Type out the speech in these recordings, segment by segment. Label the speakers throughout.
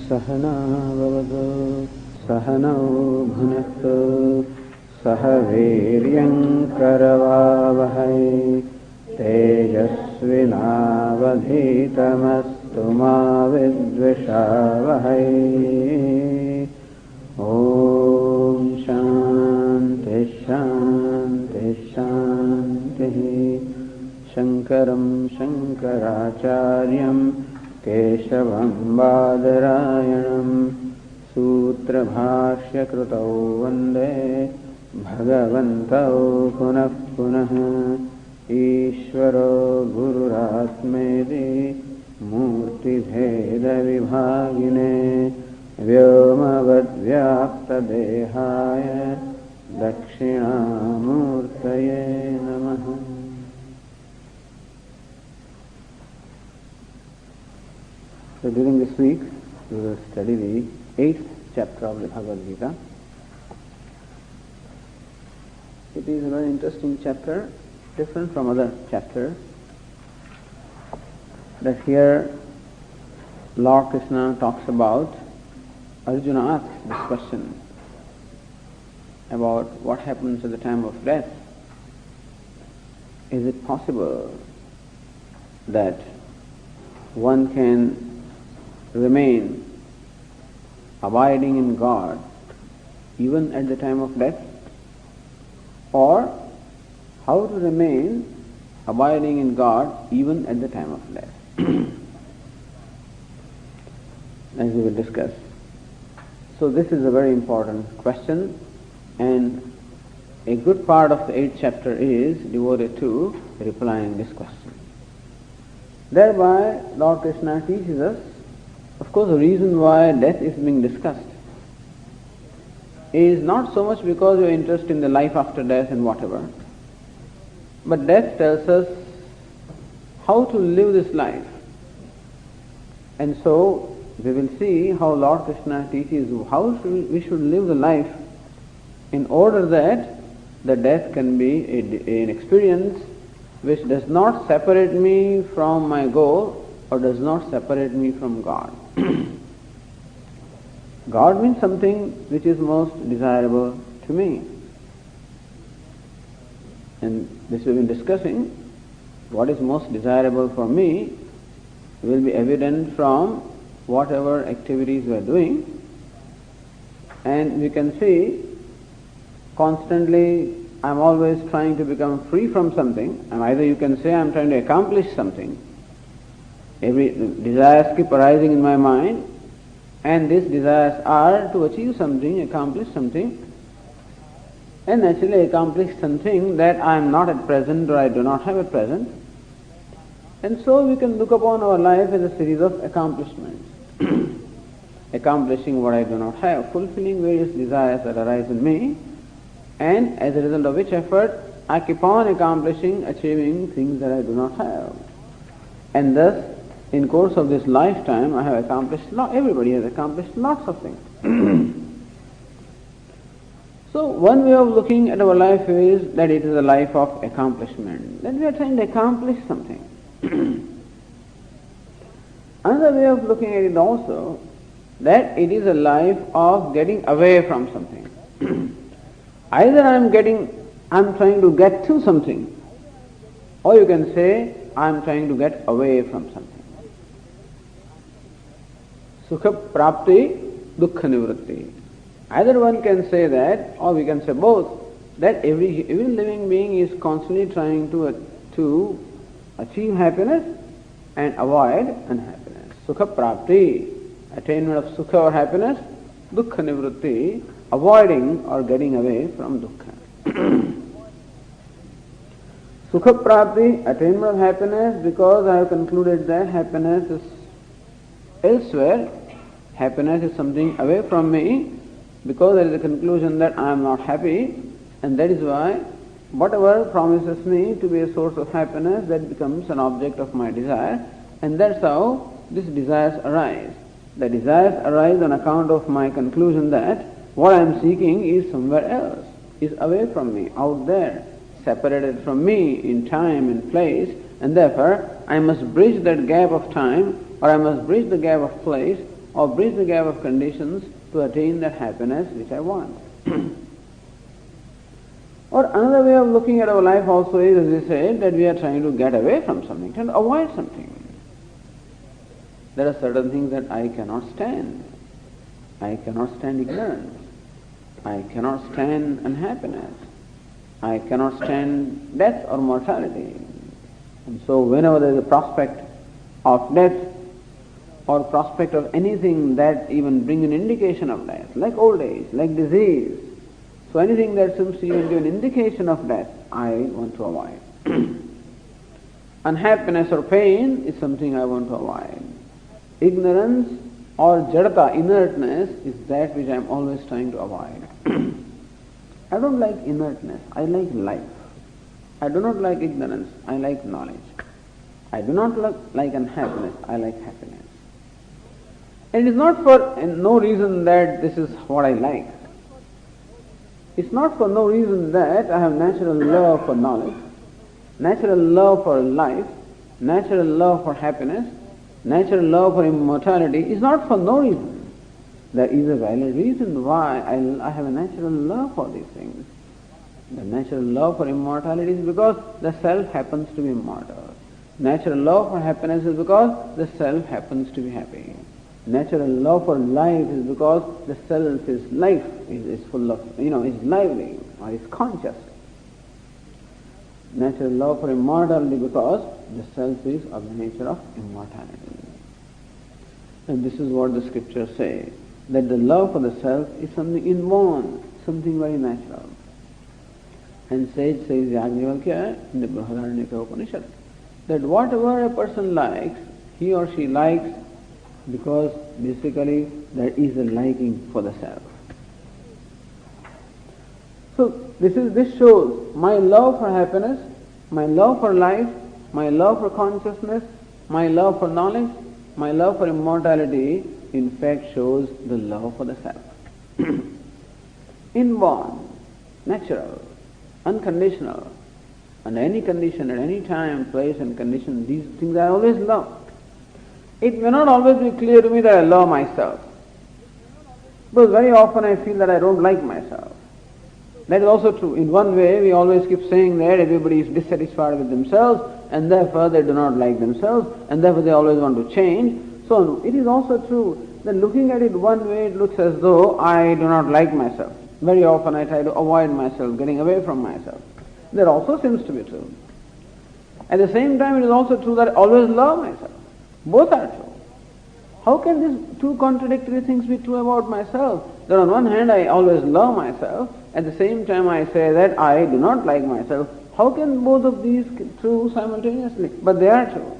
Speaker 1: सहना भवतु सहनौ भुनक्तु सह वीर्यङ्करवावहै तेजस्विनावधीतमस्तु मा विद्विषावहै। ॐ शान्ति शान्ति शान्तिः। शङ्करं शङ्कराचार्यं केशवं बादरायणं सूत्रभाष्यकृतौ वन्दे भगवन्तौ पुनः पुनः। ईश्वरो गुरुरात्मेति मूर्तिभेदविभागिने व्योमवद्व्याप्तदेहाय दक्षिणामूर्तये नमः। So during this week we will study the 8th chapter of the Bhagavad Gītā. It is a very interesting chapter, different from other chapters, that here Lord Krishna talks about. Arjuna asks this question about what happens at the time of death. Is it possible that one can remain abiding in God even at the time of death? Or how to remain abiding in God even at the time of death? As we will discuss. So this is a very important question, and a good part of the 8th chapter is devoted to replying this question. Thereby Lord Krishna teaches us, of course, the reason why death is being discussed is not so much because you are interested in the life after death and whatever, but death tells us how to live this life. And so we will see how Lord Krishna teaches how we should live the life in order that the death can be an experience which does not separate me from my goal or does not separate me from God. God means something which is most desirable to me. And this we've been discussing. What is most desirable for me will be evident from whatever activities we are doing. And we can see constantly I'm always trying to become free from something. And either you can say I'm trying to accomplish something. Every desires keep arising in my mind, and these desires are to achieve something, accomplish something, and naturally accomplish something that I am not at present or I do not have at present. And so we can look upon our life as a series of accomplishments. Accomplishing what I do not have, fulfilling various desires that arise in me, and as a result of which effort I keep on accomplishing, achieving things that I do not have. And thus, in course of this lifetime, I have accomplished everybody has accomplished lots of things. So one way of looking at our life is that it is a life of accomplishment, that we are trying to accomplish something. Another way of looking at it also, that it is a life of getting away from something. Either I'm trying to get to something, or you can say I'm trying to get away from something. Sukha prapti, dukkha nivritti. Either one can say that, or we can say both, that every living being is constantly trying to achieve happiness and avoid unhappiness. Sukha prapti, attainment of sukha or happiness, dukkha nivritti, avoiding or getting away from dukkha. Sukha prapti, attainment of happiness, because I have concluded that happiness is elsewhere, happiness is something away from me, because there is a conclusion that I am not happy, and that is why whatever promises me to be a source of happiness, that becomes an object of my desire, and that's how these desires arise. The desires arise on account of my conclusion that what I am seeking is somewhere else, is away from me, out there, separated from me in time and place, and therefore I must bridge that gap of time, or I must bridge the gap of place, or bridge the gap of conditions to attain that happiness which I want. Or another way of looking at our life also is, as we said, that we are trying to get away from something, trying to avoid something. There are certain things that I cannot stand. I cannot stand ignorance. I cannot stand unhappiness. I cannot stand death or mortality. And so whenever there is a prospect of death or prospect of anything that even brings an indication of death, like old age, like disease, so anything that seems to even give an indication of death, I want to avoid. Unhappiness or pain is something I want to avoid. Ignorance or jadata, inertness, is that which I am always trying to avoid. I don't like inertness, I like life. I do not like ignorance, I like knowledge. I do not like unhappiness, I like happiness. And it is not for no reason that this is what I like. It's not for no reason that I have natural love for knowledge, natural love for life, natural love for happiness, natural love for immortality. It's not for no reason. There is a valid reason why I have a natural love for these things. The natural love for immortality is because the self happens to be immortal. Natural love for happiness is because the self happens to be happy. Natural love for life is because the self is life, is full of, is lively or is conscious. Natural love for immortality because the self is of the nature of immortality. And this is what the scriptures say, that the love for the self is something inborn, something very natural. And sage says Yajnavalkya in the Brihadaranyaka Upanishad, that whatever a person likes, he or she likes because basically there is a liking for the self. So this shows my love for happiness, my love for life, my love for consciousness, my love for knowledge, my love for immortality, in fact shows the love for the self. Inborn, natural, unconditional, under any condition, at any time, place and condition, these things I always love. It may not always be clear to me that I love myself, because very often I feel that I don't like myself. That is also true. In one way, we always keep saying that everybody is dissatisfied with themselves, and therefore they do not like themselves, and therefore they always want to change. So it is also true that looking at it one way, it looks as though I do not like myself. Very often I try to avoid myself, getting away from myself. That also seems to be true. At the same time, it is also true that I always love myself. Both are true. How can these two contradictory things be true about myself? That on one hand I always love myself, at the same time I say that I do not like myself. How can both of these be true simultaneously? But they are true.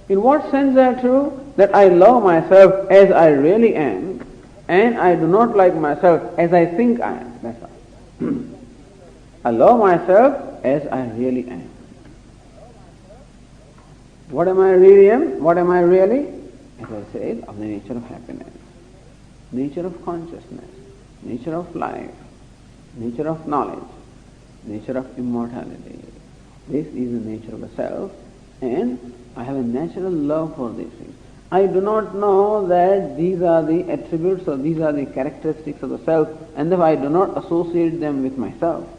Speaker 1: In what sense they are true? That I love myself as I really am, and I do not like myself as I think I am. That's all. I love myself as I really am. What am I really am? What am I really? As I said, of the nature of happiness, nature of consciousness, nature of life, nature of knowledge, nature of immortality. This is the nature of the self, and I have a natural love for these things. I do not know that these are the attributes or these are the characteristics of the self, and therefore I do not associate them with myself.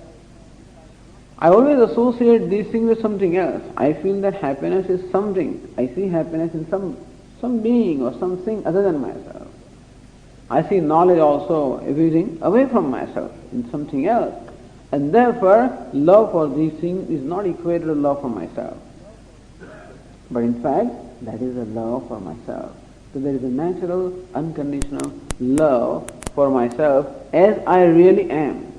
Speaker 1: I always associate these things with something else. I feel that happiness is something. I see happiness in some being or something other than myself. I see knowledge also everything away from myself, in something else. And therefore, love for these things is not equated to love for myself. But in fact, that is a love for myself. So there is a natural, unconditional love for myself as I really am.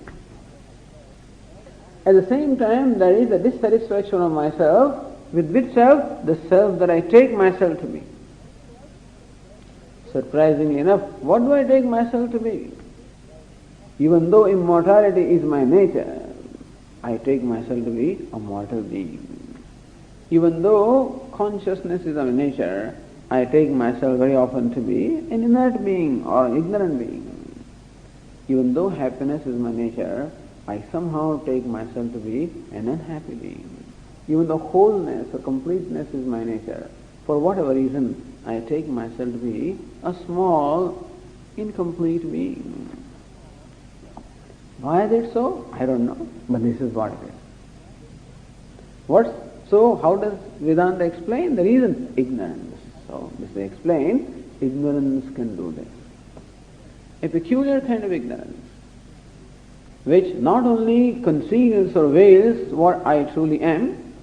Speaker 1: At the same time, there is a dissatisfaction of myself. With which self? The self that I take myself to be. Surprisingly enough, what do I take myself to be? Even though immortality is my nature, I take myself to be a mortal being. Even though consciousness is of nature, I take myself very often to be an inert being or an ignorant being. Even though happiness is my nature, I somehow take myself to be an unhappy being. Even though wholeness or completeness is my nature, for whatever reason, I take myself to be a small, incomplete being. Why is it so? I don't know, but this is what it is. So how does Vedanta explain? The reason, ignorance. So this they explain, ignorance can do this. A peculiar kind of ignorance, which not only conceals or veils what I truly am,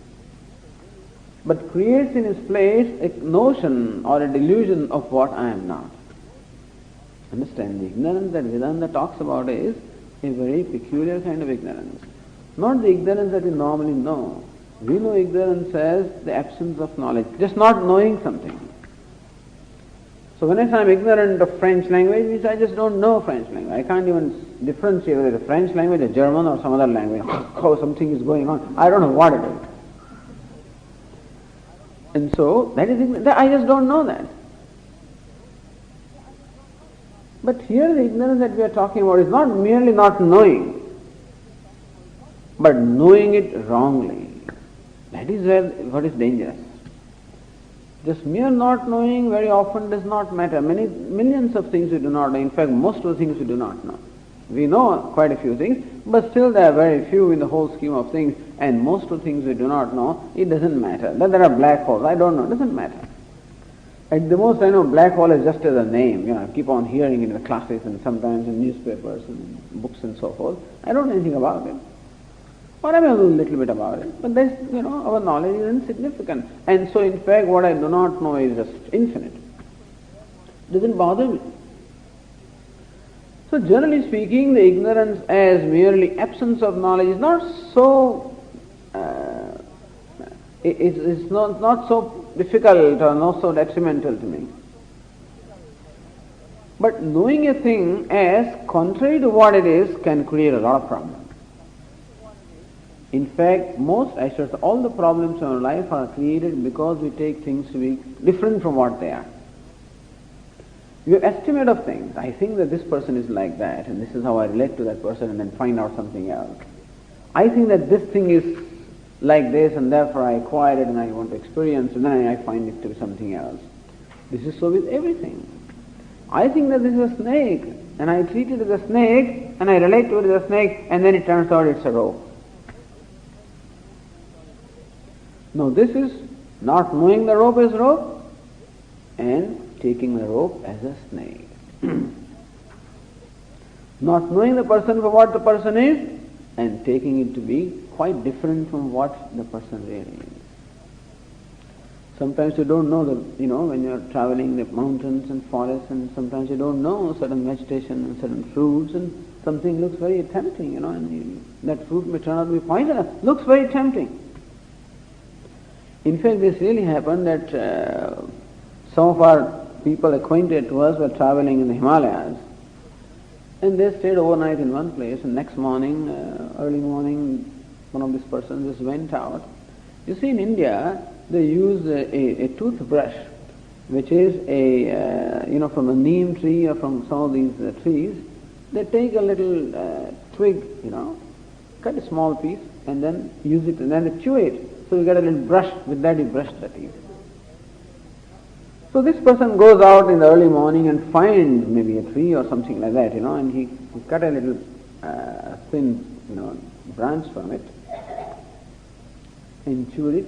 Speaker 1: but creates in its place a notion or a delusion of what I am not. Understand, the ignorance that Vedanta talks about is a very peculiar kind of ignorance. Not the ignorance that we normally know. We know ignorance as the absence of knowledge, just not knowing something. So when I say I'm ignorant of French language, means I just don't know French language. I can't even differentiate whether it's a French language, a German or some other language. How something is going on. I don't know what it is. And so, that is ignorance. I just don't know that. But here the ignorance that we are talking about is not merely not knowing, but knowing it wrongly. That is what is dangerous. Just mere not knowing very often does not matter. Millions of things we do not know. In fact, most of the things we do not know. We know quite a few things, but still there are very few in the whole scheme of things, and most of the things we do not know, it doesn't matter. That there are black holes, I don't know, it doesn't matter. At the most I know black hole is just as a name, I keep on hearing it in the classes and sometimes in newspapers and books and so forth. I don't know anything about it. Or I may know a little bit about it, but that's, our knowledge is insignificant. And so in fact what I do not know is just infinite. It doesn't bother me. So generally speaking, the ignorance as merely absence of knowledge is not so, it's not so difficult or not so detrimental to me. But knowing a thing as contrary to what it is can create a lot of problems. In fact, all the problems in our life are created because we take things to be different from what they are. You estimate of things. I think that this person is like that, and this is how I relate to that person, and then find out something else. I think that this thing is like this, and therefore I acquire it and I want to experience, and then I find it to be something else. This is so with everything. I think that this is a snake, and I treat it as a snake, and I relate to it as a snake, and then it turns out it's a rope. No, this is not knowing the rope as rope, and taking the rope as a snake. Not knowing the person for what the person is, and taking it to be quite different from what the person really is. Sometimes you don't know when you're traveling the mountains and forests, and sometimes you don't know certain vegetation and certain fruits, and something looks very tempting, and that fruit may turn out to be poisonous. Looks very tempting. In fact, this really happened that some of our people acquainted to us were traveling in the Himalayas, and they stayed overnight in one place, and next morning, early morning, one of these persons just went out. You see, in India, they use a toothbrush, which is from a neem tree or from some of these trees. They take a little twig, cut a small piece, and then use it, and then they chew it. So you get a little brush, with that you brush the teeth. So this person goes out in the early morning and finds maybe a tree or something like that, and he cut a little thin, branch from it, and chewed it,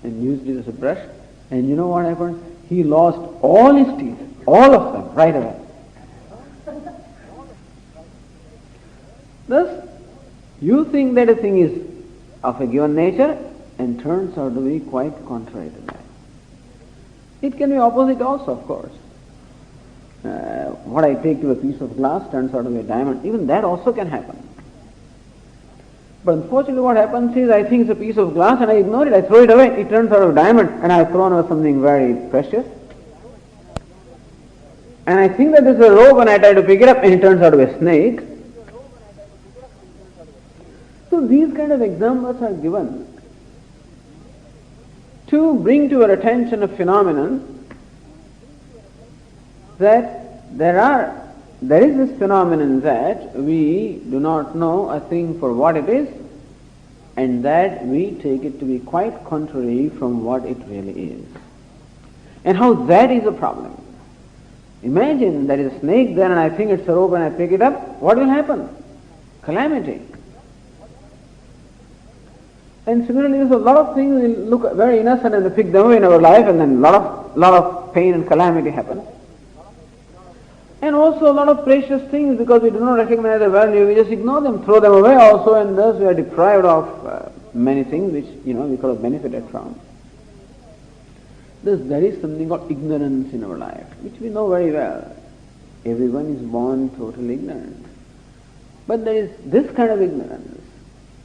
Speaker 1: and used it as a brush. And you know what happened? He lost all his teeth, all of them, right away. Thus, you think that a thing is of a given nature, and turns out to be quite contrary to that. It can be opposite also, of course. What I take to a piece of glass turns out to be a diamond. Even that also can happen. But unfortunately what happens is I think it's a piece of glass and I ignore it, I throw it away, it turns out to be a diamond, and I've thrown away something very precious. And I think that this is a rope and I try to pick it up and it turns out to be a snake. So these kind of examples are given to bring to our attention a phenomenon that there is this phenomenon that we do not know a thing for what it is, and that we take it to be quite contrary from what it really is. And how that is a problem. Imagine there is a snake there and I think it's a rope and I pick it up. What will happen? Calamity. And similarly, so a lot of things will look very innocent and we pick them away in our life, and then a lot of pain and calamity happens. And also a lot of precious things, because we do not recognize the value, we just ignore them, throw them away also, and thus we are deprived of many things which we could have benefited from. Thus there is something called ignorance in our life, which we know very well. Everyone is born totally ignorant. But there is this kind of ignorance,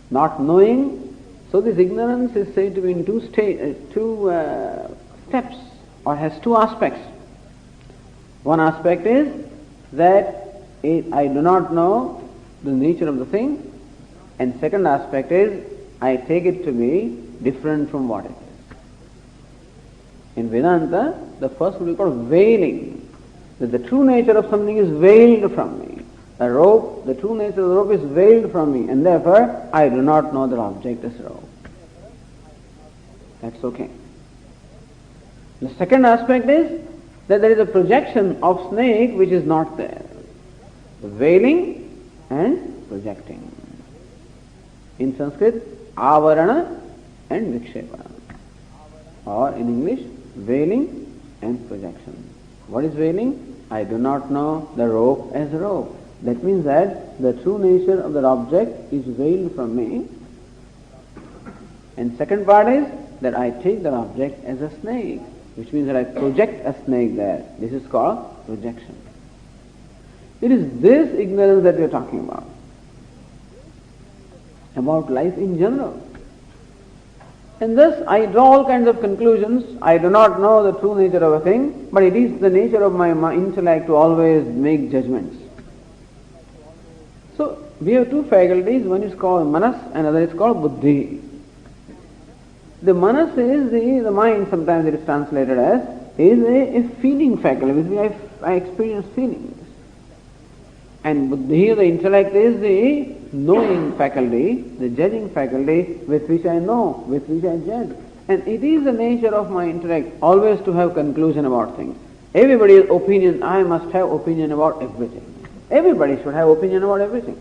Speaker 1: not knowing. So this ignorance is said to be in two steps, or has two aspects. One aspect is that I do not know the nature of the thing, and second aspect is I take it to be different from what it is. In Vedanta, the first would be called veiling, that the true nature of something is veiled from me. A rope, the true nature of the rope is veiled from me, and therefore I do not know the object is rope. That's okay. The second aspect is that there is a projection of snake which is not there. The veiling and projecting. In Sanskrit, avarana and vikshepana. Or in English, veiling and projection. What is veiling? I do not know the rope as a rope. That means that the true nature of that object is veiled from me. And second part is that I take that object as a snake, which means that I project a snake there. This is called projection. It is this ignorance that we are talking about life in general. And thus I draw all kinds of conclusions. I do not know the true nature of a thing, but it is the nature of my intellect to always make judgments. So we have two faculties, one is called manas and another is called buddhi. The manas is the mind, sometimes it is translated as, is a feeling faculty with which I experience feelings. And buddhi, the intellect, is the knowing faculty, the judging faculty with which I know, with which I judge. And it is the nature of my intellect always to have conclusion about things. Everybody's opinion, I must have opinion about everything. Everybody should have opinion about everything.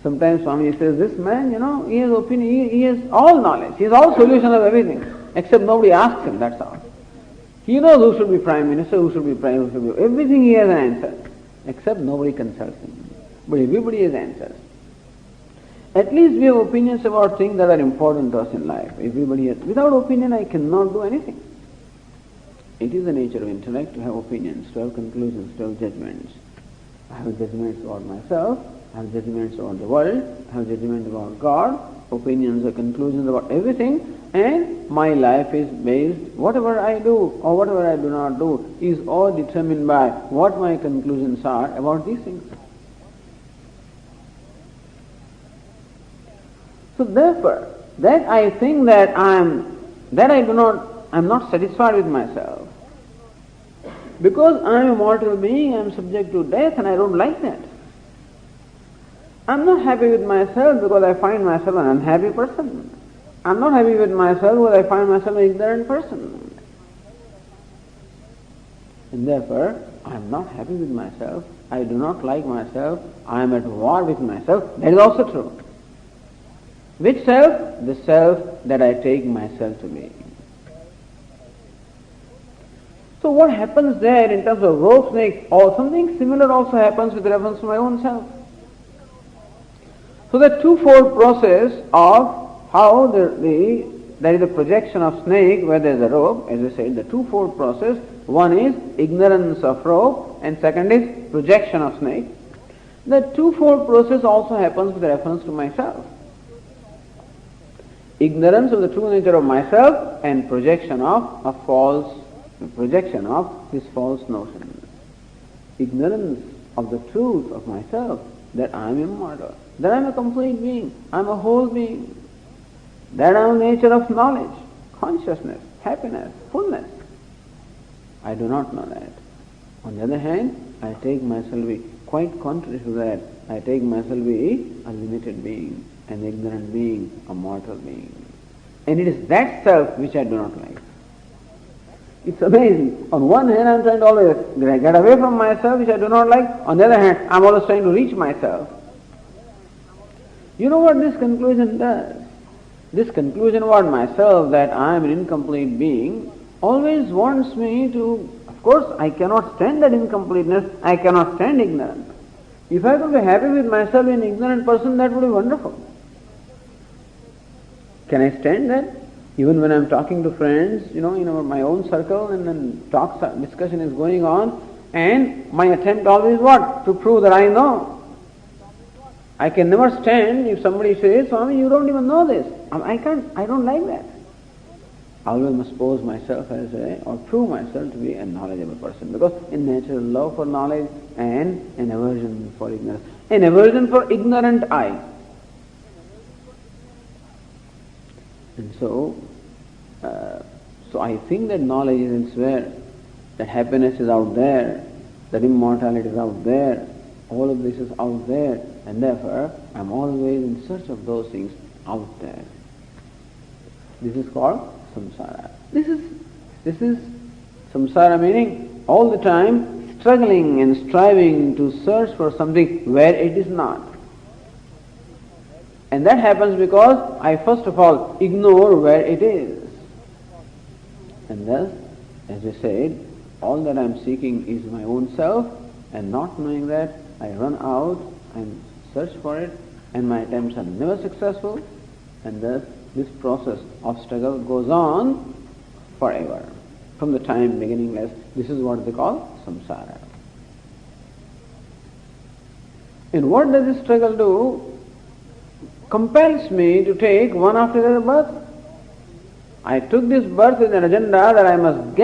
Speaker 1: Sometimes Swami says, this man, he has opinion, he has all knowledge, he has all solution of everything, except nobody asks him, that's all. He knows who should be Prime Minister, who should be Prime, who should be, everything he has an answer, except nobody consults him. But everybody has answers. At least we have opinions about things that are important to us in life. Everybody has. Without opinion, I cannot do anything. It is the nature of intellect to have opinions, to have conclusions, to have judgments. I have judgments about myself, I have judgments about the world, I have judgments about God, opinions or conclusions about everything, and my life is based, whatever I do or whatever I do not do is all determined by what my conclusions are about these things. So therefore, that I think that I'm not satisfied with myself. Because I am a mortal being, I am subject to death, and I don't like that. I'm not happy with myself because I find myself an unhappy person. I'm not happy with myself because I find myself an ignorant person. And therefore, I am not happy with myself. I do not like myself. I am at war with myself. That is also true. Which self? The self that I take myself to be. So what happens there in terms of rope, snake, or something similar also happens with reference to my own self. So the twofold process of how there is a projection of snake where there is a rope, as I said, the twofold process, one is ignorance of rope and second is projection of snake. The twofold process also happens with reference to myself. Ignorance of the true nature of myself and projection of this false notion. Ignorance of the truth of myself, that I am immortal, that I am a complete being, I am a whole being, that I am the nature of knowledge, consciousness, happiness, fullness. I do not know that. On the other hand, I take myself to be quite contrary to that. I take myself to be a limited being, an ignorant being, a mortal being. And it is that self which I do not like. It's amazing. On one hand, I'm trying to always get away from myself, which I do not like. On the other hand, I'm always trying to reach myself. You know what this conclusion does? This conclusion about myself, that I am an incomplete being, always wants me to, of course, I cannot stand that incompleteness, I cannot stand ignorance. If I could be happy with myself an ignorant person, that would be wonderful. Can I stand that? Even when I'm talking to friends, in my own circle, and then discussion is going on, and my attempt always what? To prove that I know. I can never stand if somebody says, Swami, you don't even know this. I don't like that. I always must pose myself or prove myself to be a knowledgeable person, because in nature, love for knowledge and an aversion for ignorance. An aversion for ignorant I. And so I think that knowledge is elsewhere, that happiness is out there, that immortality is out there, all of this is out there, and therefore I'm always in search of those things out there. This is called samsara. This is samsara, meaning all the time struggling and striving to search for something where it is not. And that happens because I first of all ignore where it is. And thus, as we said, all that I am seeking is my own self, and not knowing that, I run out and search for it, and my attempts are never successful, and thus this process of struggle goes on forever, from the time beginningless. This is what they call samsara. And what does this struggle do? Compels me to take one after the other birth. I took this birth with an agenda that I must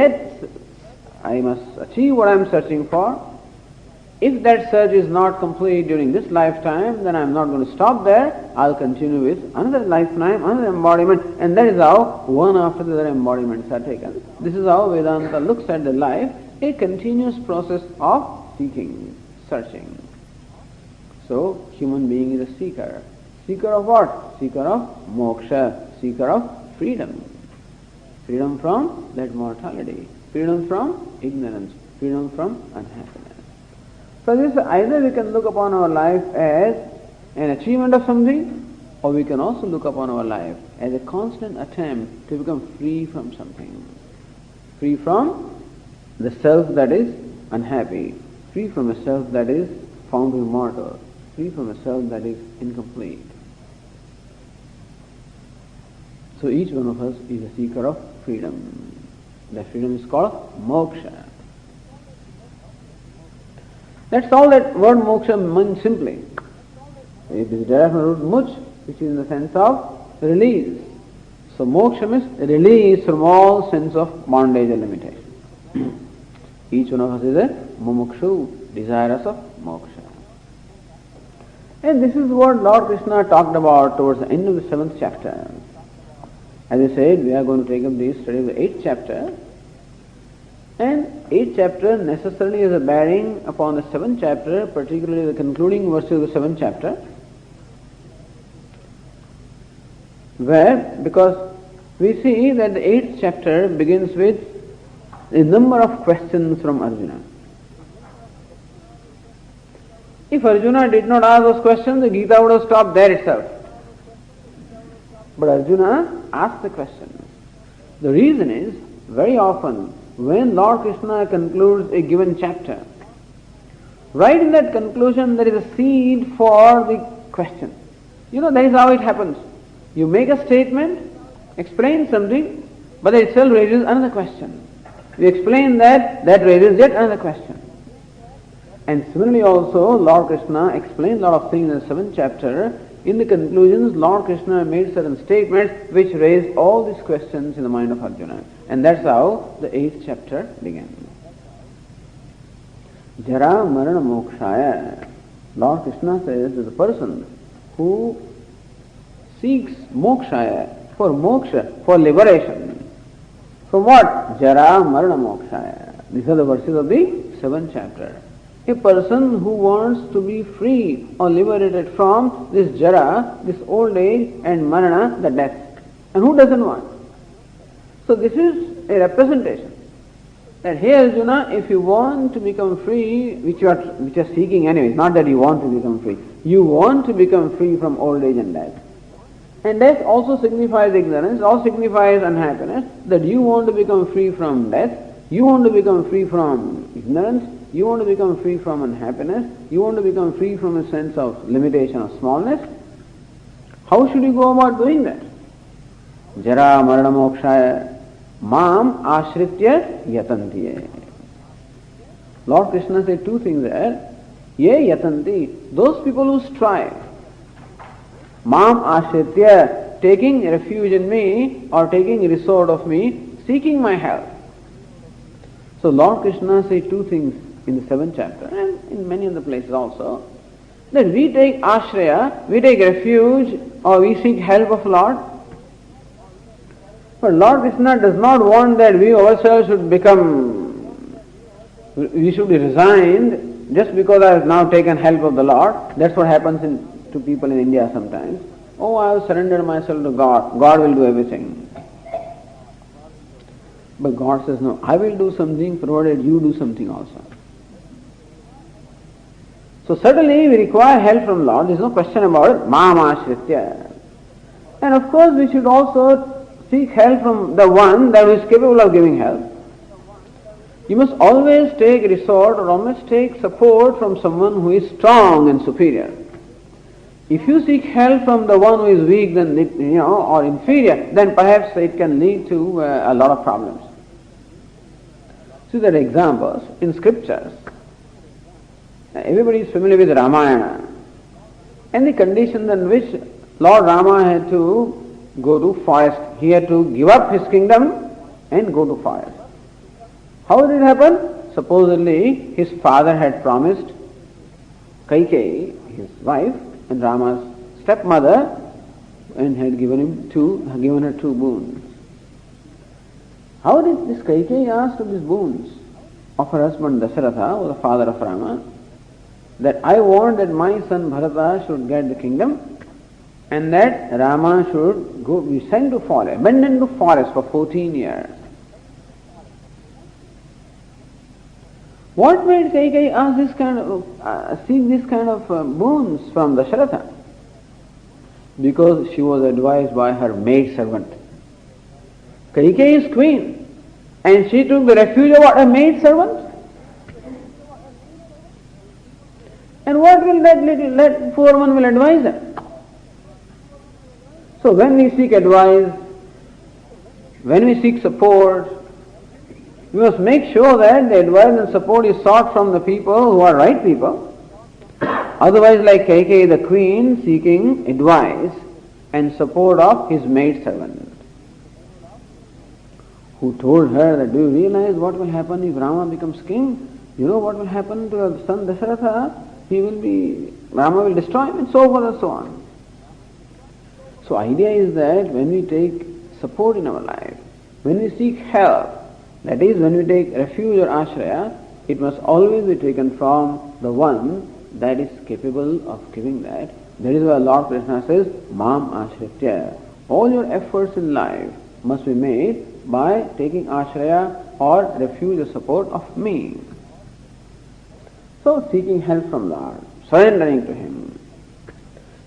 Speaker 1: achieve what I am searching for. If that search is not complete during this lifetime, then I am not going to stop there. I'll continue with another lifetime, another embodiment, and that is how one after the other embodiments are taken. This is how Vedanta looks at the life, a continuous process of seeking, searching. So, human being is a seeker. Seeker of what? Seeker of moksha, seeker of freedom. Freedom from that mortality, freedom from ignorance, freedom from unhappiness. So this, either we can look upon our life as an achievement of something, or we can also look upon our life as a constant attempt to become free from something. Free from the self that is unhappy, free from a self that is found immortal, free from a self that is incomplete. So each one of us is a seeker of freedom. That freedom is called moksha. That's all that word moksha means simply. It is derived from the root much, which is in the sense of release. So moksha means release from all sense of bondage and limitation. Each one of us is a mumukshu, desirous of moksha. And this is what Lord Krishna talked about towards the end of the 7th chapter. As I said, we are going to take up the study of the 8th chapter. And 8th chapter necessarily has a bearing upon the 7th chapter, particularly the concluding verses of the 7th chapter. Because we see that the 8th chapter begins with a number of questions from Arjuna. If Arjuna did not ask those questions, the Gītā would have stopped there itself. But Arjuna asked the questions. The reason is, very often, when Lord Krishna concludes a given chapter, right in that conclusion there is a seed for the question. That is how it happens. You make a statement, explain something, but it itself raises another question. You explain that raises yet another question. And similarly also, Lord Krishna explained a lot of things in the 7th chapter. In the conclusions, Lord Krishna made certain statements which raised all these questions in the mind of Arjuna. And that's how the 8th chapter begins. Jara Marana Mokshaya. Lord Krishna says that the person who seeks mokshaya, for moksha, for liberation. From what? Jara Marana Mokshaya. These are the verses of the 7th chapter. A person who wants to be free or liberated from this jara, this old age, and marana, the death. And who doesn't want? So this is a representation. That hey Arjuna, if you want to become free, which you are seeking anyway, it's not that you want to become free, you want to become free from old age and death. And death also signifies ignorance, it also signifies unhappiness, that you want to become free from death, you want to become free from ignorance, you want to become free from unhappiness, you want to become free from a sense of limitation or smallness. How should you go about doing that? Jara marana mokshaya mam ashritya yatanti. Lord Krishna said two things there. Ye yatanti, those people who strive. Mam ashritya, taking refuge in me or taking resort of me, seeking my help. So Lord Krishna said two things in the 7th chapter and in many other places also. That we take ashraya, we take refuge or we seek help of Lord. But Lord Krishna does not want that we ourselves should we should be resigned just because I have now taken help of the Lord. That's what happens to people in India sometimes. Oh, I have surrendered myself to God. God will do everything. But God says, no, I will do something provided you do something also. So certainly we require help from Lord. There is no question about it. Mama Shritya. And of course we should also seek help from the one that is capable of giving help. You must always take resort or always take support from someone who is strong and superior. If you seek help from the one who is weak or inferior, then perhaps it can lead to a lot of problems. See, there are examples in scriptures. Everybody is familiar with Ramayana and the conditions in which Lord Rama had to go to forest. He had to give up his kingdom and go to forest. How did it happen? Supposedly his father had promised Kaikeyi, his wife, and Rama's stepmother, and had given her two boons. How did this Kaikeyi ask for these boons of her husband Dasharatha, who was the father of Rama, that I want that my son Bharata should get the kingdom and that Rama should be sent to forest, abandoned to forest for 14 years. What made Kaikeyi ask seek this kind of boons from Dasharatha? Because she was advised by her maid servant. Kaikeyi is queen and she took the refuge of a maid servant. And what will that poor one will advise her? So when we seek advice, when we seek support, we must make sure that the advice and support is sought from the people who are right people. Otherwise, like Kaikeyi the queen seeking advice and support of his maid servant, who told her that, do you realize what will happen if Rama becomes king? You know what will happen to your son Dasharatha? Rama will destroy him, and so forth and so on. So idea is that when we take support in our life, when we seek help, that is when we take refuge or ashraya, it must always be taken from the one that is capable of giving that. That is why Lord Krishna says, Mam ashritya. All your efforts in life must be made by taking ashraya or refuge or support of me. So seeking help from Lord, surrendering to Him.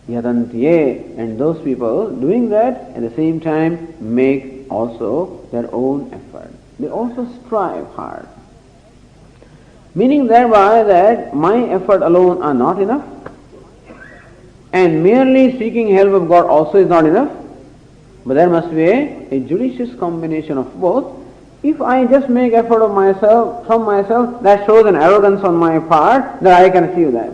Speaker 1: Yadantiye, and those people doing that at the same time make also their own effort. They also strive hard. Meaning thereby that my effort alone are not enough and merely seeking help of God also is not enough, but there must be a judicious combination of both. If I just make effort of from myself, that shows an arrogance on my part that I can achieve that.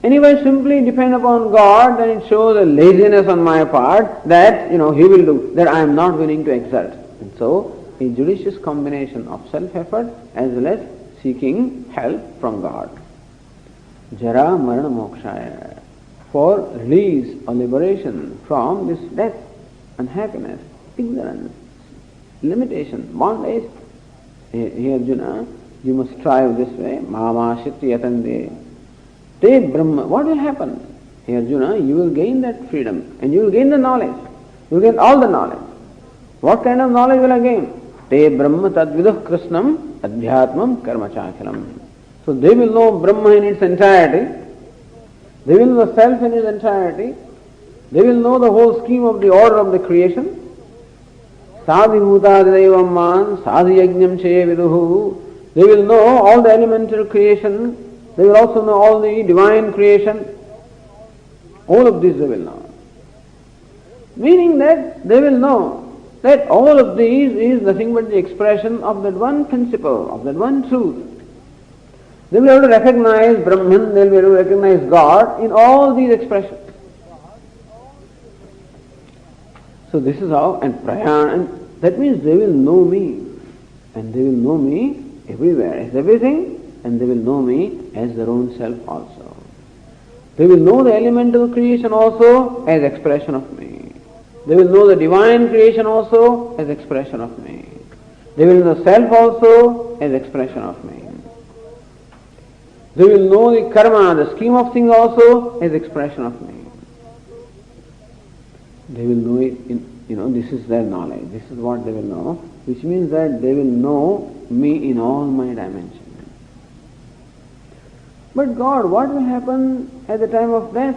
Speaker 1: And if I simply depend upon God, then it shows a laziness on my part that, He will do, that I am not willing to exert. And so, a judicious combination of self-effort as well as seeking help from God. Jara marana mokshaya, for release or liberation from this death, unhappiness, ignorance, limitation, bondage. Here Arjuna, you must strive this way. Mama shiti yatande. Te Brahma. What will happen? Here Arjuna, you will gain that freedom and you will gain the knowledge. You will gain all the knowledge. What kind of knowledge will I gain? Te Brahma Tadviduh Krishnam Adhyatmam Karma Chakhilam. So they will know Brahma in its entirety. They will know the self in its entirety. They will know the whole scheme of the order of the creation. Sadhi Bhutadidevam Man, Sadhi Yajnam Che Viduhu. They will know all the elemental creation. They will also know all the divine creation. All of this they will know. Meaning that they will know that all of these is nothing but the expression of that one principle, of that one truth. They will be able to recognize Brahman, they will be able to recognize God in all these expressions. So this is how, and prayana, and that means they will know me. And they will know me everywhere as everything, and they will know me as their own self also. They will know the elemental creation also as expression of me. They will know the divine creation also as expression of me. They will know self also as expression of me. They will know the karma, the scheme of things also as expression of me. They will know it in, this is their knowledge. This is what they will know, which means that they will know me in all my dimensions. But God, what will happen at the time of death?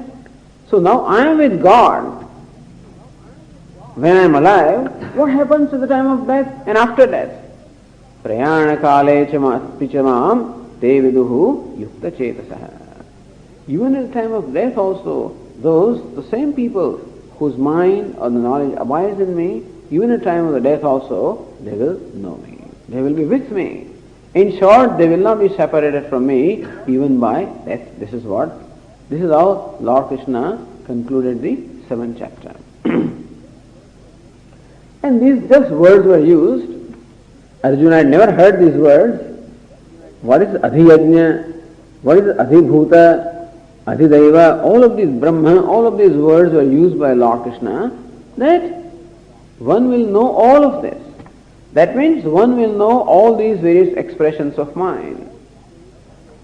Speaker 1: So now I am with God. When I am alive, what happens at the time of death and after death? Prayana kale pichamam te viduhu yukta chetasaha. Even at the time of death also, the same people whose mind or the knowledge abides in me, even at the time of the death also, they will know me. They will be with me. In short, they will not be separated from me even by death. This is how Lord Krishna concluded the 7th chapter. And these just words were used. Arjuna had never heard these words. What is Adhiyajna? What is Adhibhuta? Adhidaiva? All of these Brahma, all of these words were used by Lord Krishna, that one will know all of this. That means one will know all these various expressions of mind.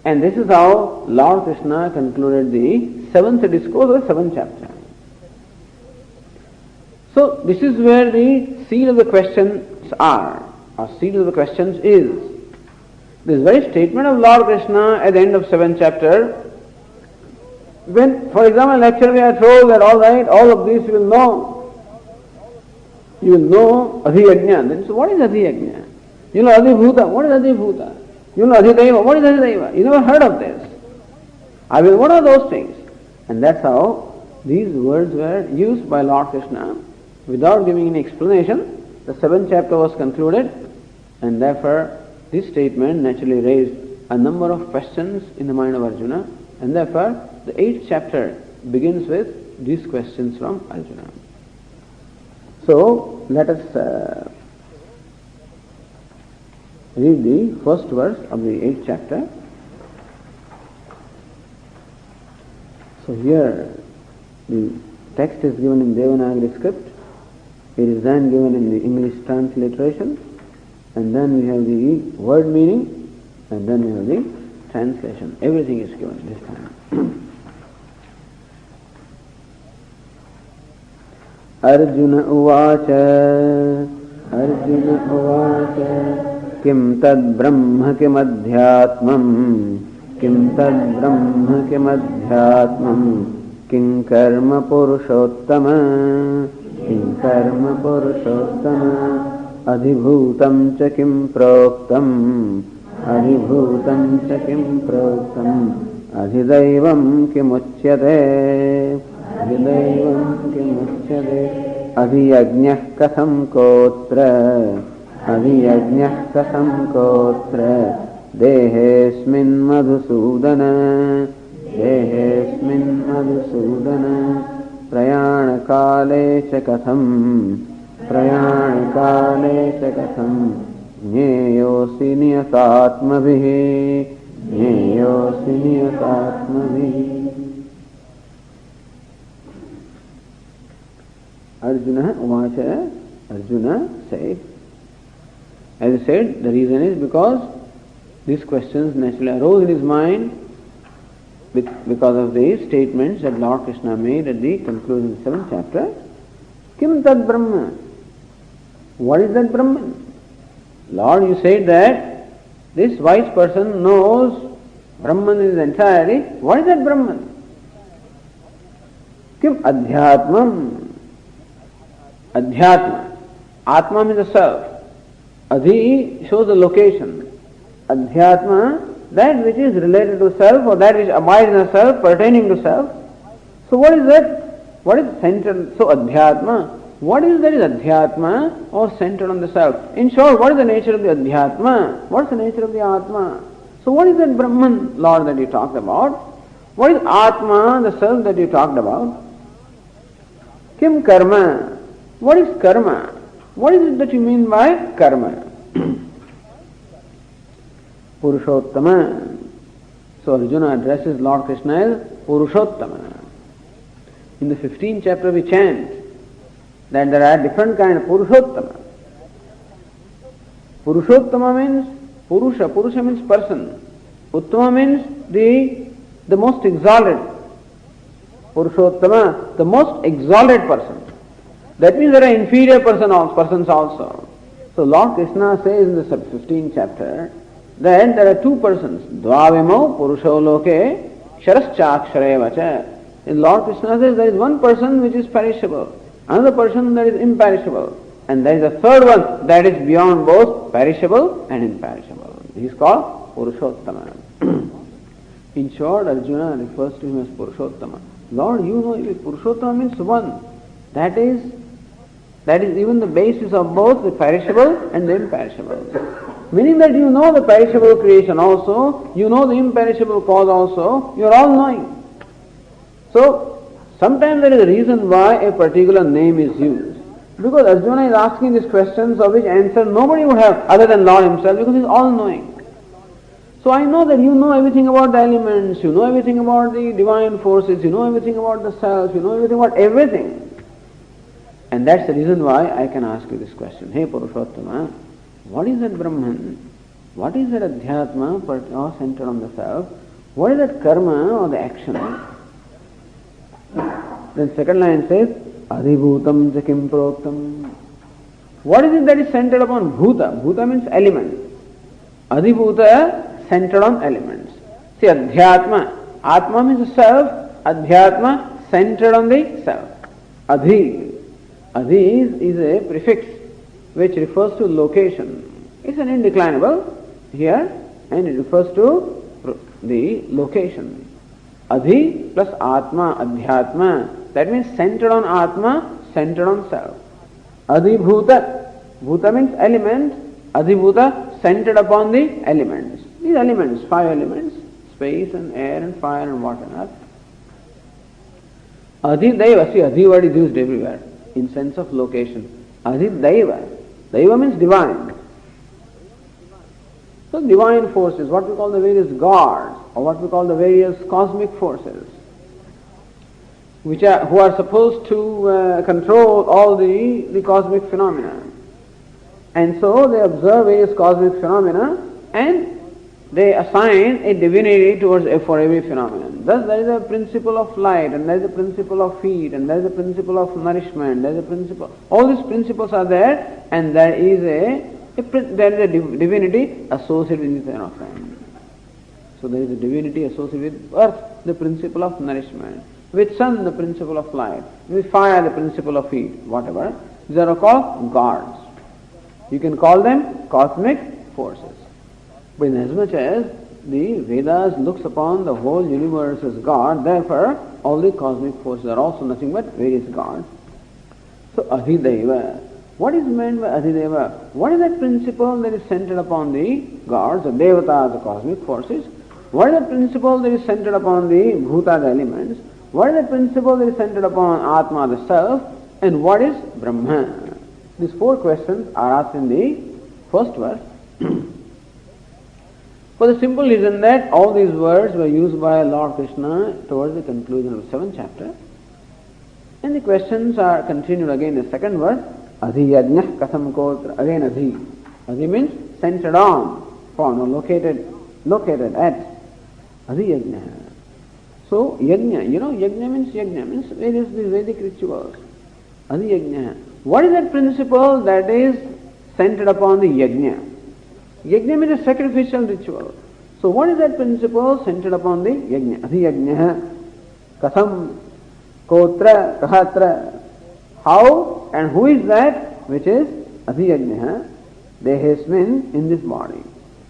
Speaker 1: And this is how Lord Krishna concluded the 7th discourse of the 7th chapter. So this is where the seed of the questions are, or seed of the questions is. This very statement of Lord Krishna at the end of 7th chapter, when, for example, in lecture we are told that all right, all of this you will know. You will know Adhiyajna. Then so what is Adhiyajna? You know Adhibhuta. What is Adhibhuta? You know Adhidaiva. What is Adhidaiva? You never heard of this. What are those things? And that's how these words were used by Lord Krishna. Without giving any explanation, the 7th chapter was concluded, and therefore this statement naturally raised a number of questions in the mind of Arjuna, and therefore the 8th chapter begins with these questions from Arjuna. So let us read the first verse of the 8th chapter. So here the text is given in Devanagari script. It is then given in the English transliteration, and then we have the word meaning, and then we have the translation. Everything is given this time. Arjuna uvacha kim tad brahma kim adhyatmam kim adhyatmam kim karma purushottama adhibhutam cha kim proktam adhidaivam kim uchyate adhiyajñah katham kotra dehesmin madhusudana prayana kale cha katham jñeyosi niyatatmabhi Arjuna uvacha, Arjuna said. As I said, the reason is because these questions naturally arose in his mind because of the statements that Lord Krishna made at the conclusion of the 7th chapter. Kim tad Brahma? What is that Brahman? Lord, you said that this wise person knows Brahman in his entirety. What is that Brahman? Kim adhyatmam. Adhyatma. Atma means the self. Adhi shows the location. Adhyatma, that which is related to self or that which abides in the self, pertaining to self. So what is that? What is centered? So adhyatma. What is that is adhyatma or centered on the self? In short, what is the nature of the adhyatma? What is the nature of the atma? So what is that Brahman, Lord, that you talked about? What is atma, the self that you talked about? Kim karma. What is karma? What is it that you mean by karma? Purushottama. So Arjuna addresses Lord Krishna as Purushottama. In the 15th chapter we chant that there are different kinds of Purushottama. Purushottama means Purusha. Purusha means person. Uttama means the most exalted. Purushottama, the most exalted person. That means there are inferior persons also. So Lord Krishna says in the 15th chapter that there are two persons. Dvavimo Purusho Loke Ksharaschaksharevacha. And Lord Krishna says there is one person which is perishable, another person that is imperishable, and there is a third one that is beyond both perishable and imperishable. He is called Purushottama. In short, Arjuna refers to him as Purushottama. Lord, you know, Purushottama means one. That is even the basis of both the perishable and the imperishable. Meaning that you know the perishable creation also, you know the imperishable cause also, you are all knowing. So, sometimes there is a reason why a particular name is used. Because Arjuna is asking these questions of which answer nobody would have other than Lord himself, because he is all knowing. So I know that you know everything about the elements, you know everything about the divine forces, you know everything about the self, you know everything about everything. And that's the reason why I can ask you this question. Hey Purushottama, what is that Brahman? What is that Adhyatma or centered on the self? What is that karma or the action? Then second line says, Adhibhutam jakim proktam. What is it that is centered upon Bhuta? Bhuta means element. Adhibhuta, centered on elements. See, Adhyatma. Atma means the self. Adhyatma, centered on the self. Adhi. Adhi is a prefix which refers to location. It's an indeclinable here and it refers to the location. Adhi plus Atma, Adhyatma. That means centered on Atma, centered on self. Adhibhuta. Bhuta means element. Adhibhuta, centered upon the elements. These elements, 5 elements, space and air and fire and water and earth. Adhidaiva, see Adhi word is used everywhere in sense of location. Adhidaiva. Daiva means divine. So divine forces, what we call the various gods, or what we call the various cosmic forces, who are supposed to control all the cosmic phenomena. And so they observe various cosmic phenomena and they assign a divinity for every phenomenon. Thus there is a principle of light, and there is a principle of heat, and there is a principle of nourishment, there is a principle. All these principles are there, and there is a divinity associated with each one of them. So there is a divinity associated with earth, the principle of nourishment, with sun, the principle of light, with fire, the principle of heat, whatever. These are called gods. You can call them cosmic forces. But inasmuch as the Vedas looks upon the whole universe as God, therefore all the cosmic forces are also nothing but various gods. So Adhideva. What is meant by Adhideva? What is that principle that is centered upon the gods, the Devatas, the cosmic forces? What is that principle that is centered upon the Bhuta, the elements? What is that principle that is centered upon Atma, the self? And what is Brahma? These 4 questions are asked in the first verse. For the simple reason that all these words were used by Lord Krishna towards the conclusion of the 7th chapter. And the questions are continued again in the second verse. Adhi yajnah katham kotra. Again Adhi. Adhi means centered on, found or located at. Adhi yajnah. So yajna, yajna means various Vedic rituals. Adhi yajna. What is that principle that is centered upon the yajna? Yajna means a sacrificial ritual. So what is that principle centered upon the yajna? Adhiyajna, katham, kotra, kahatra. How and who is that which is adhiyajna? Dehesmin, in this body.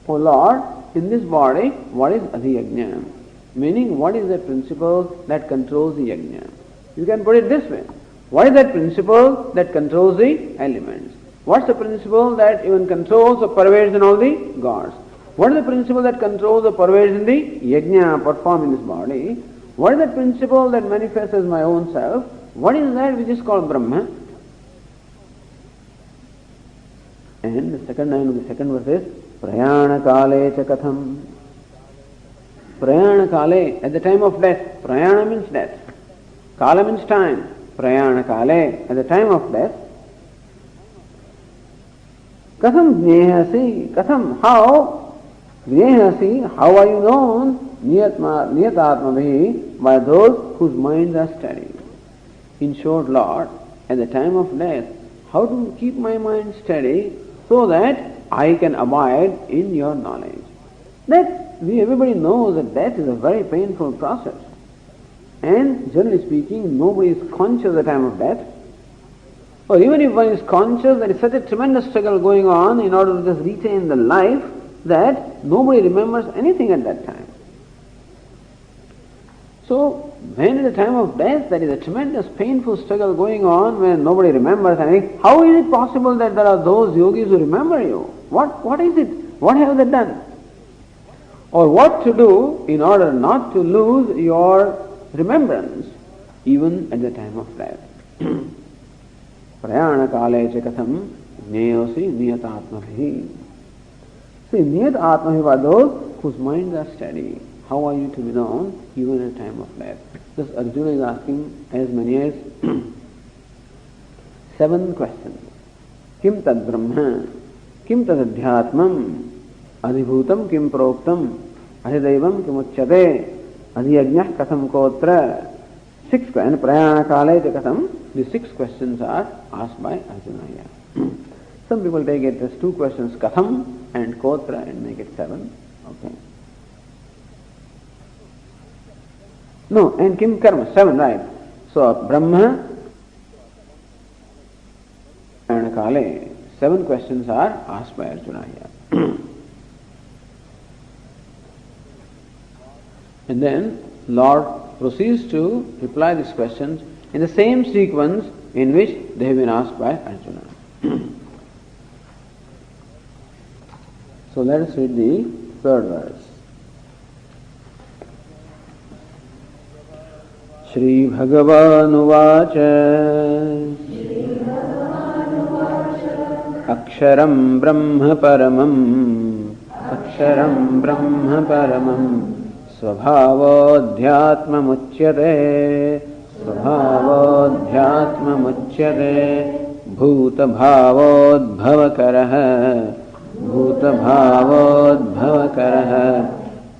Speaker 1: Oh Lord, in this body, what is adhiyajna? Meaning, what is the principle that controls the yajna? You can put it this way. What is that principle that controls the elements? What's the principle that even controls or pervades in all the gods? What is the principle that controls or pervades in the yajna performed in this body? What is the principle that manifests as my own self? What is that which is called Brahma? And the second line of the second verse is Prayana kale cha katham. Prayana kale, at the time of death. Prayana means death. Kala means time. Prayana kale, at the time of death. Katham jnehasi, katham, how? Jnehasi, how are you known? Niyatatmabhi, by those whose minds are steady. In short, Lord, at the time of death, how to keep my mind steady so that I can abide in your knowledge. That everybody knows that death is a very painful process. And generally speaking, nobody is conscious at the time of death. Or even if one is conscious, there is such a tremendous struggle going on in order to just retain the life that nobody remembers anything at that time. So, when at the time of death there is a tremendous painful struggle going on when nobody remembers anything, how is it possible that there are those yogis who remember you? What is it? What have they done? Or what to do in order not to lose your remembrance even at the time of death? Prayana kale cha katham jneyosi niyatatmabhi. See, niyat atmabhi are those whose minds are steady. How are you to be known even at the time of death? Thus Arjuna is asking as many as 7 questions. Kim tad brahma? Kim tad adhyatmam? Adhibhutam kim proktam? Adhidaivam kim uchyate? Adhiyajnah katham kotra? 6 questions. Prayana kale cha katham. These 6 questions are asked by Arjuna here. Some people take it as 2 questions, katham and kotra, and make it 7. Okay. No, and kim karma, 7, right. So, Brahma and Kale, 7 questions are asked by Arjuna here. And then, Lord proceeds to reply these questions in the same sequence in which they have been asked by Arjuna. So, let us read the 3rd verse. श्रीभगवानुवाच अक्षरं ब्रह्म परमं स्वभावोऽध्यात्ममुच्यते भूतभावोद्भवकरः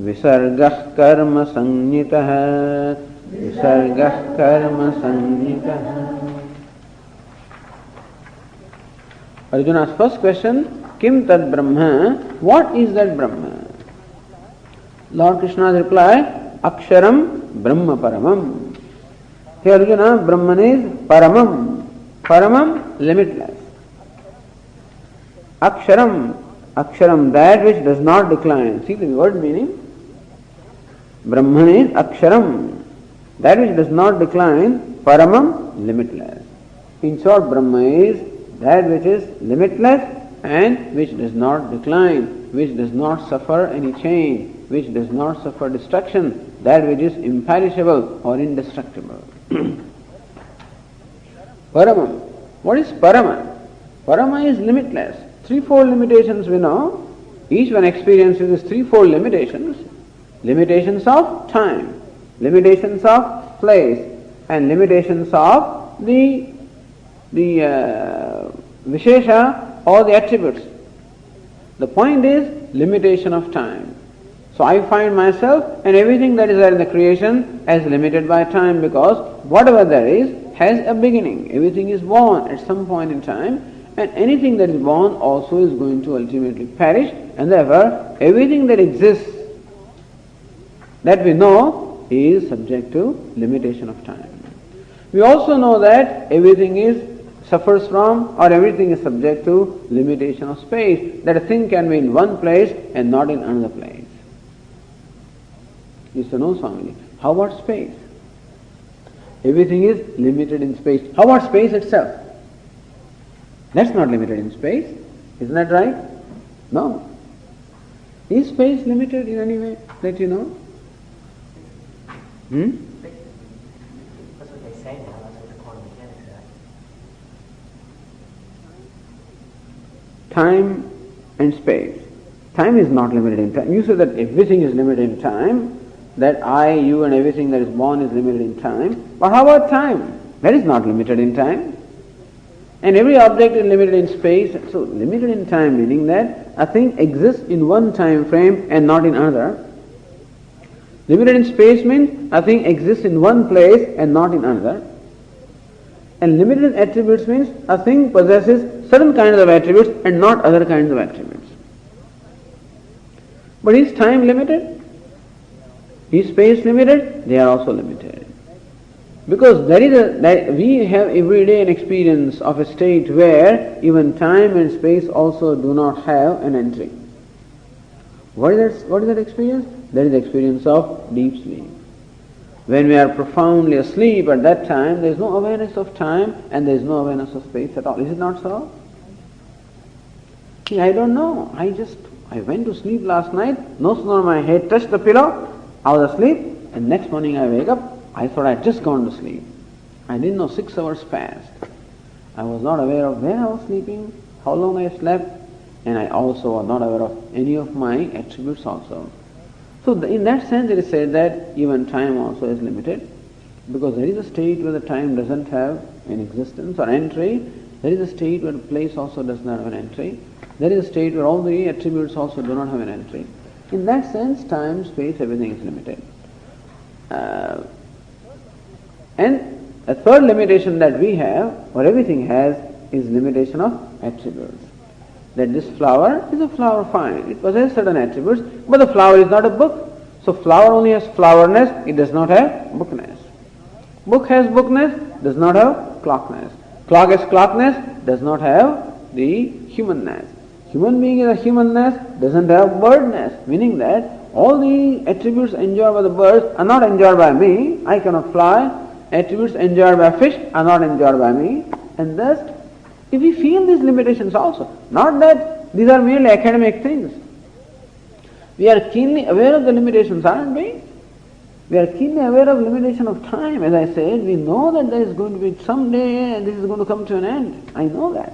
Speaker 1: विसर्गः कर्म संज्ञितः Arjuna's first question, Kim tad Brahma? What is that Brahma? Lord Krishna's reply, Aksharam Brahma Paramam. Here Arjuna, Brahman is Paramam. Paramam, limitless. Aksharam, that which does not decline. See the word meaning? Brahman is Aksharam, that which does not decline. Paramam, limitless. In short, Brahma is that which is limitless and which does not decline, which does not suffer any change, which does not suffer destruction, that which is imperishable or indestructible. Paramam. What is Parama? Parama is limitless. 3-fold limitations we know. Each one experiences these 3-fold limitations. Limitations of time, limitations of place, and limitations of the Vishesha or the attributes. The point is limitation of time. So I find myself and everything that is there in the creation as limited by time, because whatever there is has a beginning. Everything is born at some point in time, and anything that is born also is going to ultimately perish, and therefore everything that exists that we know is subject to limitation of time. We also know that everything suffers from, or everything is subject to limitation of space, that a thing can be in one place and not in another place. You say, no, Swamiji, how about space? Everything is limited in space. How about space itself? That's not limited in space. Isn't that right? No. Is space limited in any way that you know?
Speaker 2: That's what they say now, that's what the quantum mechanics say.
Speaker 1: Time and space. Time is not limited in time. You say that everything is limited in time, that I, you and everything that is born is limited in time. But how about time? That is not limited in time. And every object is limited in space. So limited in time meaning that a thing exists in one time frame and not in another. Limited in space means a thing exists in one place and not in another. And limited in attributes means a thing possesses certain kinds of attributes and not other kinds of attributes. But is time limited? Is space limited? They are also limited. Because we have every day an experience of a state where even time and space also do not have an entry. What is that experience? That is the experience of deep sleep. When we are profoundly asleep at that time, there is no awareness of time and there is no awareness of space at all. Is it not so? See, I don't know. I went to sleep last night, no sooner my head touched the pillow, I was asleep, and next morning I wake up, I thought I had just gone to sleep. I didn't know 6 hours passed. I was not aware of where I was sleeping, how long I slept, and I also was not aware of any of my attributes also. So in that sense it is said that even time also is limited, because there is a state where the time doesn't have an existence or entry. There is a state where the place also does not have an entry. There is a state where all the attributes also do not have an entry. In that sense, time, space, everything is limited. And a third limitation that we have, or everything has, is limitation of attributes. That this flower is a flower, fine. It possesses certain attributes, but the flower is not a book. So flower only has flowerness, it does not have bookness. Book has bookness, does not have clockness. Clock has clockness, does not have the humanness. Human being is a humanness, doesn't have birdness, meaning that all the attributes enjoyed by the birds are not enjoyed by me. I cannot fly. Attributes enjoyed by fish are not enjoyed by me. And thus, if we feel these limitations also, not that these are merely academic things. We are keenly aware of the limitations, aren't we? We are keenly aware of limitation of time. As I said, we know that there is going to be some day and this is going to come to an end. I know that.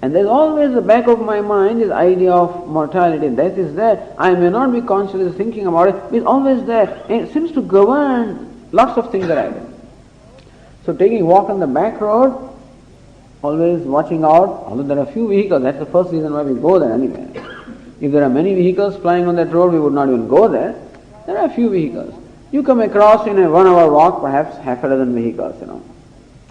Speaker 1: And there's always the back of my mind this idea of mortality. Death is there. I may not be consciously thinking about it, but it's always there. And it seems to govern lots of things that I do. So taking a walk on the back road, always watching out, although there are few vehicles, that's the first reason why we go there anyway. If there are many vehicles flying on that road, we would not even go there. There are few vehicles. You come across in a 1 hour walk, perhaps half a dozen vehicles,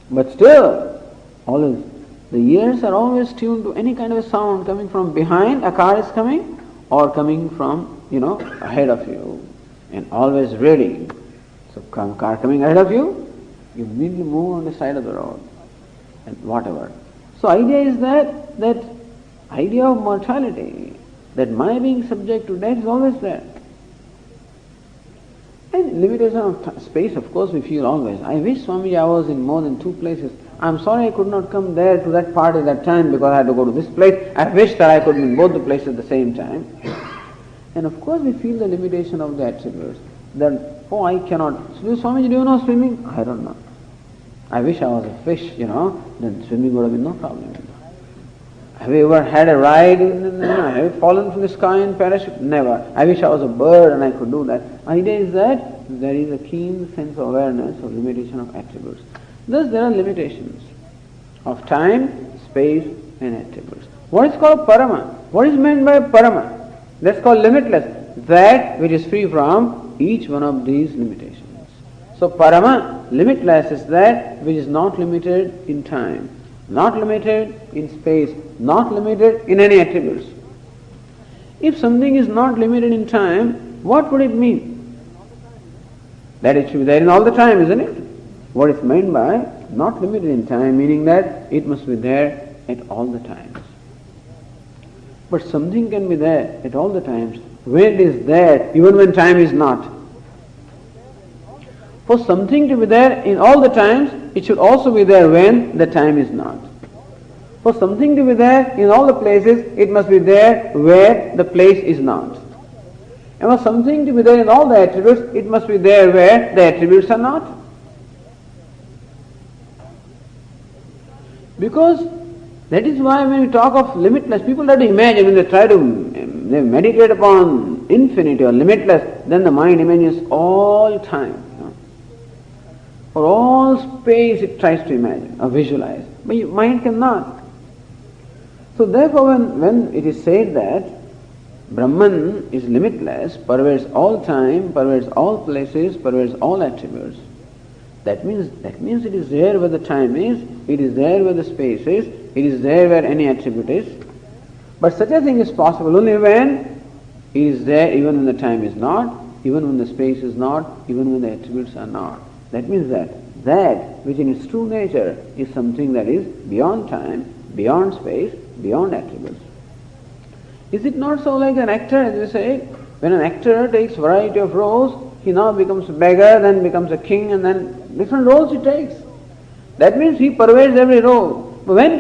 Speaker 1: But still, always, the ears are always tuned to any kind of a sound coming from behind, a car is coming, or coming from, ahead of you. And always ready. So car coming ahead of you, you immediately move on the side of the road. And whatever. So idea is that idea of mortality, that my being subject to death is always there. And limitation of space, of course, we feel always. I wish, Swami, I was in more than 2 places. I'm sorry I could not come there to that party at that time because I had to go to this place. I wish that I could be in both the places at the same time. And of course we feel the limitation of the attributes. That, I cannot. Swami, do you know swimming? I don't know. I wish I was a fish, then swimming would have been no problem. Have you ever had a ride? Have you fallen from the sky in parachute? Never. I wish I was a bird and I could do that. Idea is that there is a keen sense of awareness of limitation of attributes. Thus there are limitations of time, space and attributes. What is called parama? What is meant by parama? That's called limitless. That which is free from each one of these limitations. So parama, limitless, is that which is not limited in time, not limited in space, not limited in any attributes. If something is not limited in time, what would it mean? That it should be there in all the time, isn't it? What is meant by not limited in time, meaning that it must be there at all the times. But something can be there at all the times when it is there even when time is not. For something to be there in all the times, it should also be there when the time is not. For something to be there in all the places, it must be there where the place is not. And for something to be there in all the attributes, it must be there where the attributes are not. Because that is why when we talk of limitless, people try to imagine, when they try to meditate upon infinity or limitless, then the mind imagines all time. For all space it tries to imagine or visualize. But your mind cannot. So therefore when it is said that Brahman is limitless, pervades all time, pervades all places, pervades all attributes, that means it is there where the time is, it is there where the space is, it is there where any attribute is. But such a thing is possible only when it is there even when the time is not, even when the space is not, even when the attributes are not. That means that which in its true nature is something that is beyond time, beyond space, beyond attributes. Is it not so like an actor, as we say, when an actor takes variety of roles, he now becomes a beggar, then becomes a king, and then different roles he takes. That means he pervades every role. But when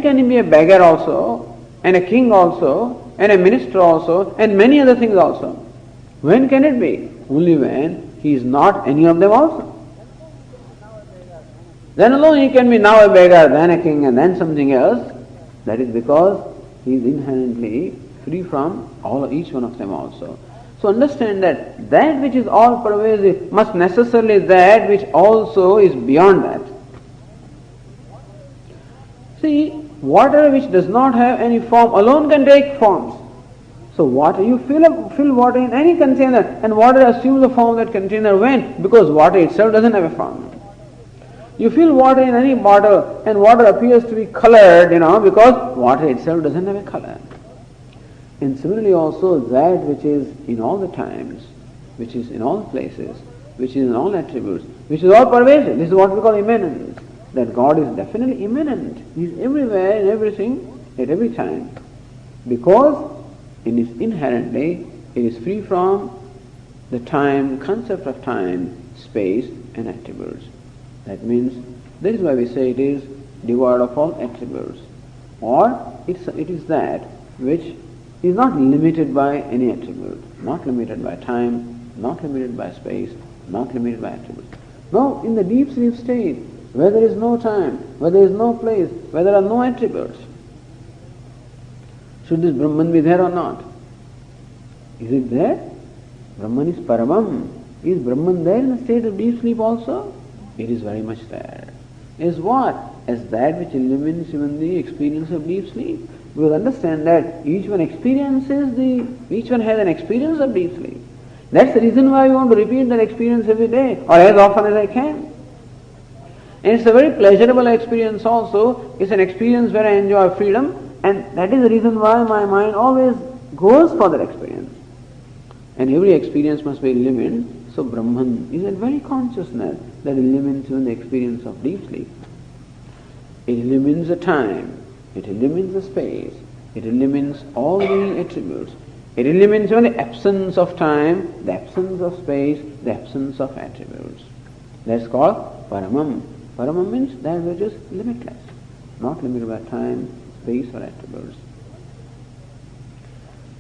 Speaker 1: can he be a beggar also, and a king also, and a minister also, and many other things also? When can it be? Only when he is not any of them also. Then alone he can be now a beggar, then a king, and then something else. That is because he is inherently free from each one of them also. So understand that which is all pervasive must necessarily that which also is beyond that. See, water which does not have any form alone can take forms. So water, you fill water in any container, and water assumes the form of that container when? Because water itself doesn't have a form. You fill water in any bottle and water appears to be colored, because water itself doesn't have a color. And similarly also that which is in all the times, which is in all places, which is in all attributes, which is all pervasive. This is what we call immanence. That God is definitely immanent. He is everywhere, in everything, at every time. Because inherently it is free from the time, concept of time, space and attributes. That means, that is why we say it is devoid of all attributes. Or it is that which is not limited by any attribute, not limited by time, not limited by space, not limited by attributes. Now, in the deep sleep state, where there is no time, where there is no place, where there are no attributes, should this Brahman be there or not? Is it there? Brahman is Paramam. Is Brahman there in the state of deep sleep also? It is very much there. Is what? As that which illumines even the experience of deep sleep. We will understand that each one has an experience of deep sleep. That's the reason why we want to repeat that experience every day, or as often as I can. And it's a very pleasurable experience also. It's an experience where I enjoy freedom, and that is the reason why my mind always goes for that experience. And every experience must be illumined. So Brahman is a very consciousness that illumines even the experience of deep sleep. It illumines the time, it illumines the space, it illumines all the attributes. It illumines even the absence of time, the absence of space, the absence of attributes. That's called Paramam. Paramam means that which is limitless, not limited by time, space or attributes.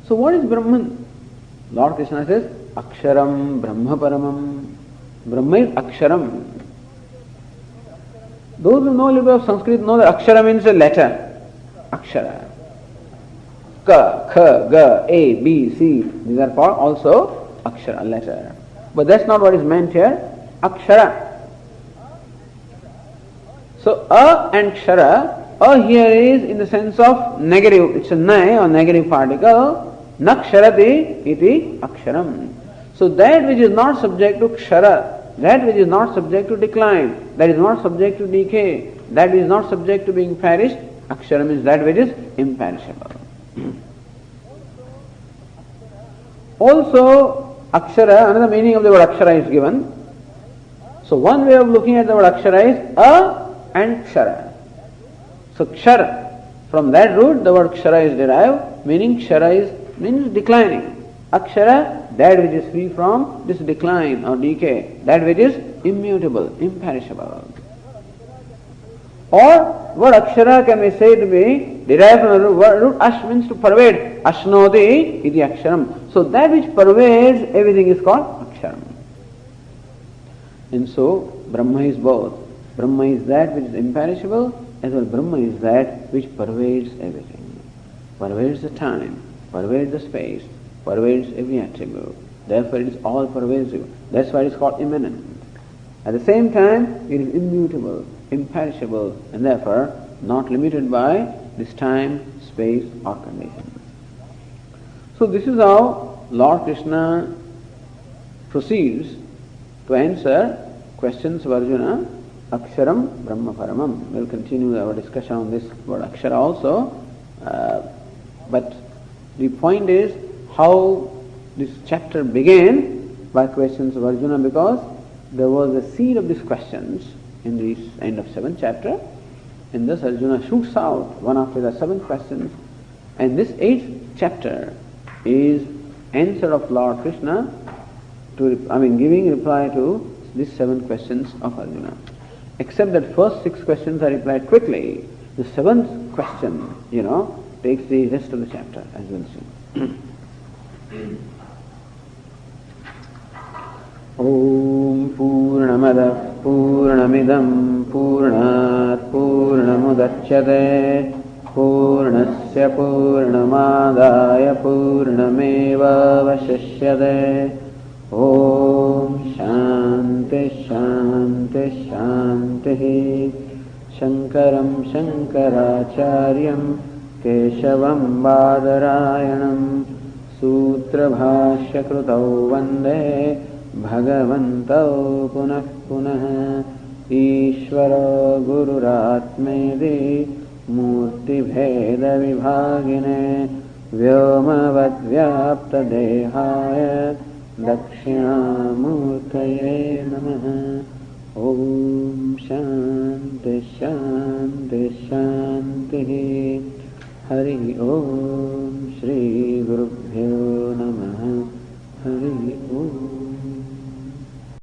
Speaker 1: So what is Brahman? Lord Krishna says, Aksharam Brahma Paramam. Brahma is Aksharam. Those who know a little bit of Sanskrit know that Akshara means a letter. Akshara. Ka, Kha, Ga, A, B, C. These are called also Akshara, letter. But that's not what is meant here. Akshara. So A and Kshara, A here is in the sense of negative. It's a na or negative particle. Naksharati iti aksharam. So that which is not subject to kshara, that which is not subject to decline, that is not subject to decay, that is not subject to being perished. Akshara means that which is imperishable. Also, akshara, another meaning of the word akshara is given. So one way of looking at the word akshara is a and kshara. So kshara, from that root the word kshara is derived, meaning kshara means declining. Akshara, that which is free from this decline or decay, that which is immutable, imperishable. Or word akshara can be said to be derived from the word root ash, means to pervade. Ashnoti iti aksharam. So that which pervades everything is called aksharam. And so Brahma is both. Brahma is that which is imperishable, as well Brahma is that which pervades everything. Pervades the time, pervades the space, pervades every attribute. Therefore it is all pervasive. That's why it is called immanent. At the same time, it is immutable, imperishable, and therefore not limited by this time, space or conditions. So this is how Lord Krishna proceeds to answer questions of Arjuna, Aksharam Brahma Paramam. We'll continue our discussion on this word Akshara also, but the point is how this chapter began by questions of Arjuna, because there was a seed of these questions in the end of 7th chapter, and thus Arjuna shoots out one after the 7 questions, and this 8th chapter is answer of Lord Krishna giving reply to these 7 questions of Arjuna. Except that first 6 questions are replied quickly. The 7th question, takes the rest of the chapter, as we'll see. Om Purnamada Purnamidam Purnat Purnamudachyate Purnasya Purnamadaya Purnameva Vashishyate. Om Shanti Shanti Shanti. Shankaram Shankaracharyam Keshavam Badarayanam Sutra Bhashya Krutau Vande Bhagavantau Punah Punah. Ishvara Gururatmedi Murti Bheda Vibhagine Vyomavad Vyapta Dehaya Dakshinamurtaye Namaha. Om Shanti Shanti Shanti. Hari Om.